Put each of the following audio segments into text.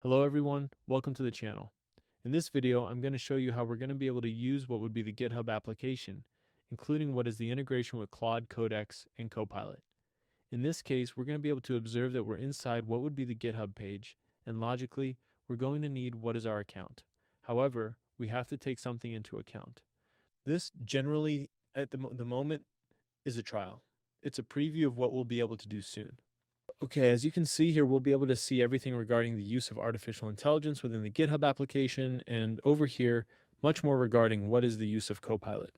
Hello everyone, welcome to the channel. In this video, I'm going to show you how we're going to be able to use what would be the GitHub application, including what is the integration with Claude, Codex, and Copilot. In this case, we're going to be able to observe that we're inside what would be the GitHub page, and logically, we're going to need what is our account. However, we have to take something into account. This generally, at the moment, is a trial. It's a preview of what we'll be able to do soon. Okay, as you can see here, we'll be able to see everything regarding the use of artificial intelligence within the GitHub application, and over here, much more regarding what is the use of Copilot.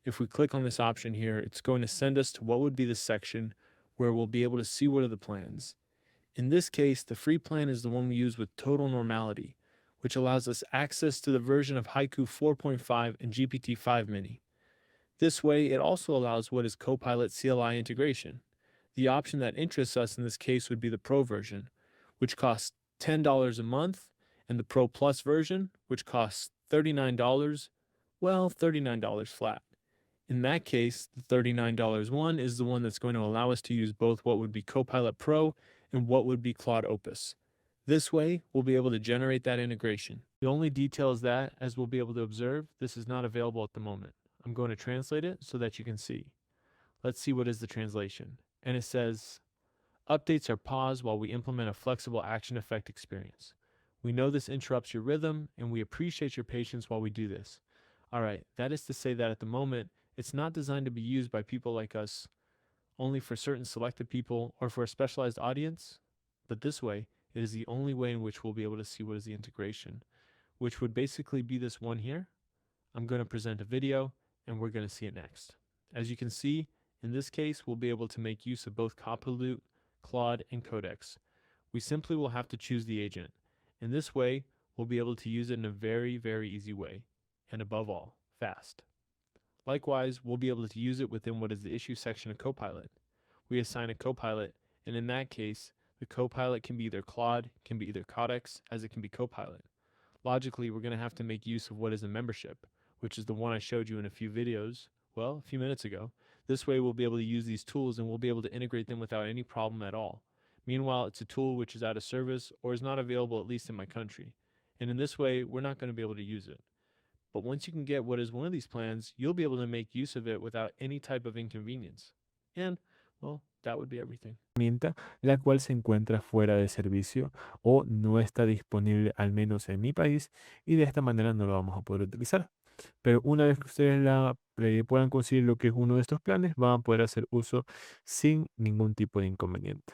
If we click on this option here, it's going to send us to what would be the section where we'll be able to see what are the plans. In this case, the free plan is the one we use with total normality, which allows us access to the version of Haiku 4.5 and GPT-5 Mini. This way, it also allows what is Copilot CLI integration. The option that interests us in this case would be the Pro version, which costs $10 a month, and the Pro Plus version, which costs $39, well, $39 flat. In that case, the $39 one is the one that's going to allow us to use both what would be Copilot Pro and what would be Claude Opus. This way, we'll be able to generate that integration. The only detail is that, as we'll be able to observe, this is not available at the moment. I'm going to translate it so that you can see. Let's see what is the translation. And it says, updates are paused while we implement a flexible action effect experience. We know this interrupts your rhythm, and we appreciate your patience while we do this. All right, that is to say that at the moment, it's not designed to be used by people like us, only for certain selected people or for a specialized audience, but this way, it is the only way in which we'll be able to see what is the integration, which would basically be this one here. I'm going to present a video, and we're going to see it next. As you can see, in this case, we'll be able to make use of both Copilot, Claude, and Codex. We simply will have to choose the agent. In this way, we'll be able to use it in a very, very easy way, and above all, fast. Likewise, we'll be able to use it within what is the issue section of Copilot. We assign a Copilot, and in that case, the Copilot can be either Claude, can be either Codex, as it can be Copilot. Logically, we're going to have to make use of what is a membership, which is the one I showed you in a few videos, well, a few minutes ago. This way we'll be able to use these tools and we'll be able to integrate them without any problem at all. Meanwhile, it's a tool which is out of service or is not available, at least in my country. And in this way, we're not going to be able to use it. But once you can get what is one of these plans, you'll be able to make use of it without any type of inconvenience. And, well, that would be everything. Herramienta, la cual se encuentra fuera de servicio o no está disponible al menos en mi país y de esta manera no lo vamos a poder utilizar. Pero una vez que ustedes puedan conseguir lo que es uno de estos planes, van a poder hacer uso sin ningún tipo de inconveniente.